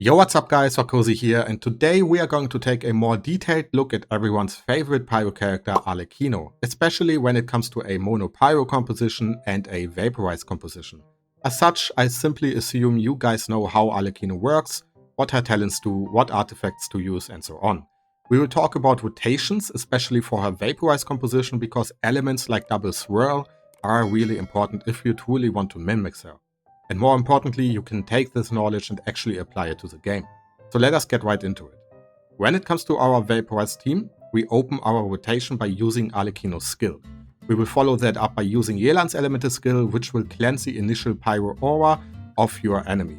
Yo, what's up guys, Sucrose here, and today we are going to take a more detailed look at everyone's favorite pyro character, Arlecchino, especially when it comes to a Mono-Pyro composition and a Vaporize composition. As such, I simply assume you guys know how Arlecchino works, what her talents do, what artifacts to use, and so on. We will talk about rotations, especially for her Vaporize composition, because elements like double swirl are really important if you truly want to min-max her. And more importantly, you can take this knowledge and actually apply it to the game. So let us get right into it. When it comes to our Vaporize team, we open our rotation by using Arlecchino's skill. We will follow that up by using Yelan's elemental skill, which will cleanse the initial pyro aura of your enemy.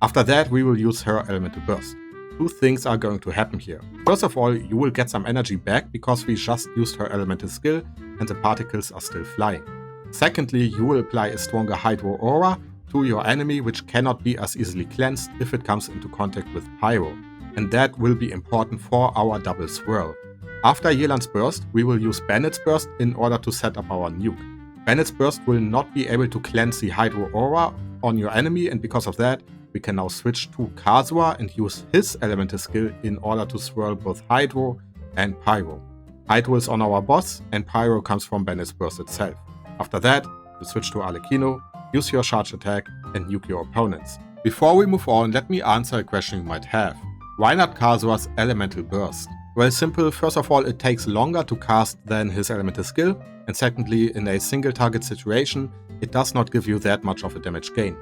After that, we will use her elemental burst. Two things are going to happen here. First of all, you will get some energy back because we just used her elemental skill and the particles are still flying. Secondly, you will apply a stronger hydro aura to your enemy, which cannot be as easily cleansed if it comes into contact with pyro, and that will be important for our double swirl. After Yelan's burst, we will use Bennett's burst in order to set up our nuke. Bennett's burst will not be able to cleanse the hydro aura on your enemy, and because of that, we can now switch to Kazuha and use his elemental skill in order to swirl both hydro and pyro. Hydro is on our boss, and pyro comes from Bennett's burst itself. After that, we switch to Arlecchino, use your charge attack, and nuke your opponents. Before we move on, let me answer a question you might have. Why not Kazuha's elemental burst? Well, simple. First of all, it takes longer to cast than his elemental skill, and secondly, in a single target situation, it does not give you that much of a damage gain.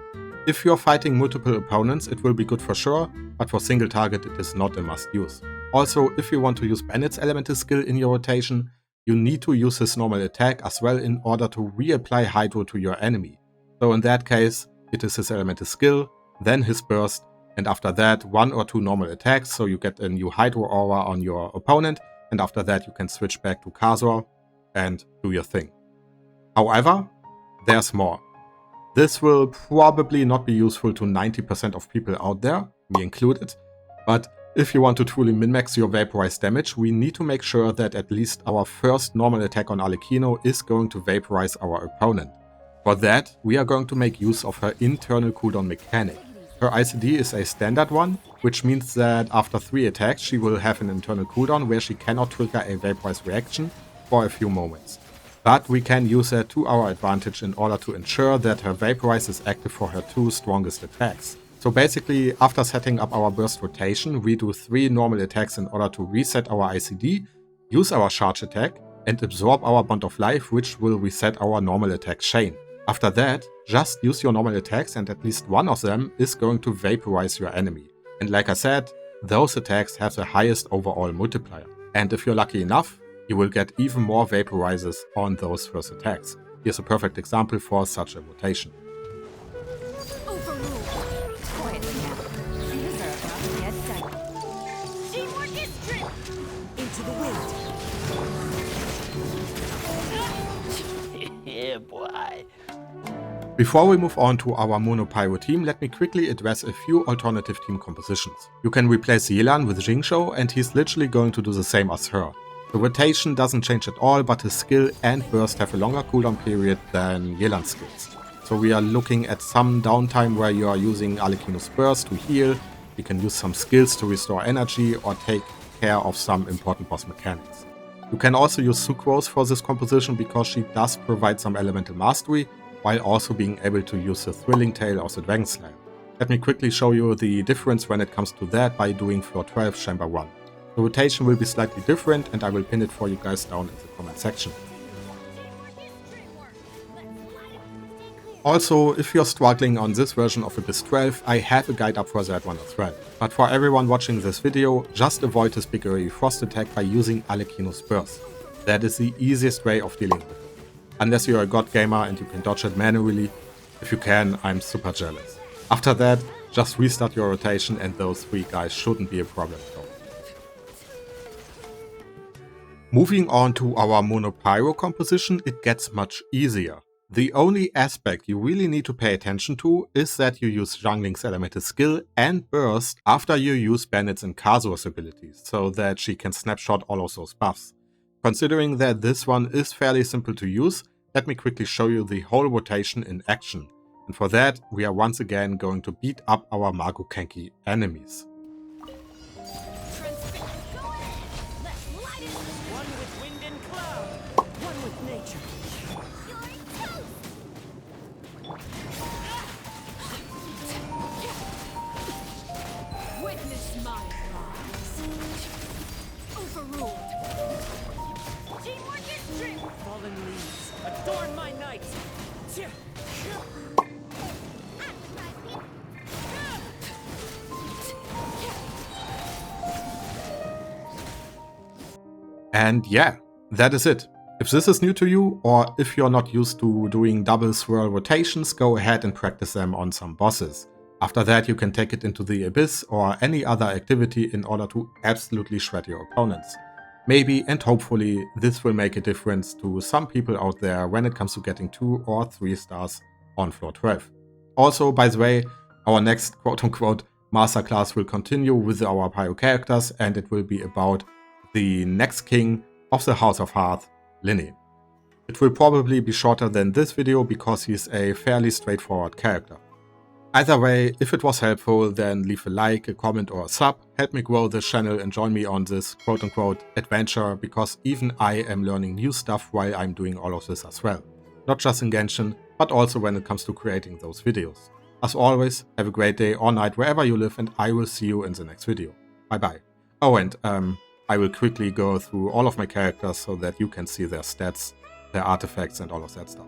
If you're fighting multiple opponents, it will be good for sure, but for single target it is not a must use. Also, if you want to use Bennett's elemental skill in your rotation, you need to use his normal attack as well in order to reapply hydro to your enemy. So in that case, it is his elemental skill, then his burst, and after that 1 or 2 normal attacks, so you get a new hydro aura on your opponent, and after that you can switch back to Kazuha and do your thing. However, there's more. This will probably not be useful to 90% of people out there, me included, but if you want to truly min-max your Vaporize damage, we need to make sure that at least our first normal attack on Arlecchino is going to vaporize our opponent. For that, we are going to make use of her internal cooldown mechanic. Her ICD is a standard one, which means that after 3 attacks she will have an internal cooldown where she cannot trigger a Vaporize reaction for a few moments. But we can use that to our advantage in order to ensure that her Vaporize is active for her 2 strongest attacks. So basically, after setting up our burst rotation, we do 3 normal attacks in order to reset our ICD, use our charge attack, and absorb our Bond of Life, which will reset our normal attack chain. After that, just use your normal attacks and at least one of them is going to vaporize your enemy. And like I said, those attacks have the highest overall multiplier. And if you're lucky enough, you will get even more vaporizes on those first attacks. Here's a perfect example for such a rotation. Yeah, boy. Before we move on to our Mono-Pyro team, let me quickly address a few alternative team compositions. You can replace Yelan with Xingqiu and he's literally going to do the same as her. The rotation doesn't change at all, but his skill and burst have a longer cooldown period than Yelan's skills. So we are looking at some downtime where you are using Arlecchino's burst to heal, you can use some skills to restore energy or take care of some important boss mechanics. You can also use Sucrose for this composition because she does provide some elemental mastery, while also being able to use the thrilling tail of the Dragon Slayer. Let me quickly show you the difference when it comes to that by doing floor 12 chamber 1. The rotation will be slightly different and I will pin it for you guys down in the comment section. Also, if you're struggling on this version of Abyss 12, I have a guide up for that one as well. But for everyone watching this video, just avoid this big area frost attack by using Arlecchino's burst. That is the easiest way of dealing with it. Unless you're a god gamer and you can dodge it manually. If you can, I'm super jealous. After that, just restart your rotation and those 3 guys shouldn't be a problem at all. Moving on to our Mono-Pyro composition, it gets much easier. The only aspect you really need to pay attention to is that you use Xiangling's elemental skill and burst after you use Bennett's and Kazuha's abilities, so that she can snapshot all of those buffs. Considering that this one is fairly simple to use, let me quickly show you the whole rotation in action. And for that, we are once again going to beat up our Magokenki enemies. One with wind and cloud. One with nature. Witness my rise. Overruled. Teamwork is true. Fallen leaves. Adorn my night. And yeah, that is it. If this is new to you, or if you're not used to doing double swirl rotations, go ahead and practice them on some bosses. After that, you can take it into the abyss or any other activity in order to absolutely shred your opponents. Maybe and hopefully this will make a difference to some people out there when it comes to getting 2 or 3 stars on floor 12. Also, by the way, our next quote-unquote masterclass will continue with our Pyro characters, and it will be about the next king of the House of Hearth, Linny. It will probably be shorter than this video because he's a fairly straightforward character. Either way, if it was helpful, then leave a like, a comment or a sub, help me grow this channel and join me on this quote-unquote adventure, because even I am learning new stuff while I'm doing all of this as well. Not just in Genshin, but also when it comes to creating those videos. As always, have a great day or night wherever you live, and I will see you in the next video. Bye bye. Oh, and I will quickly go through all of my characters so that you can see their stats, their artifacts and all of that stuff.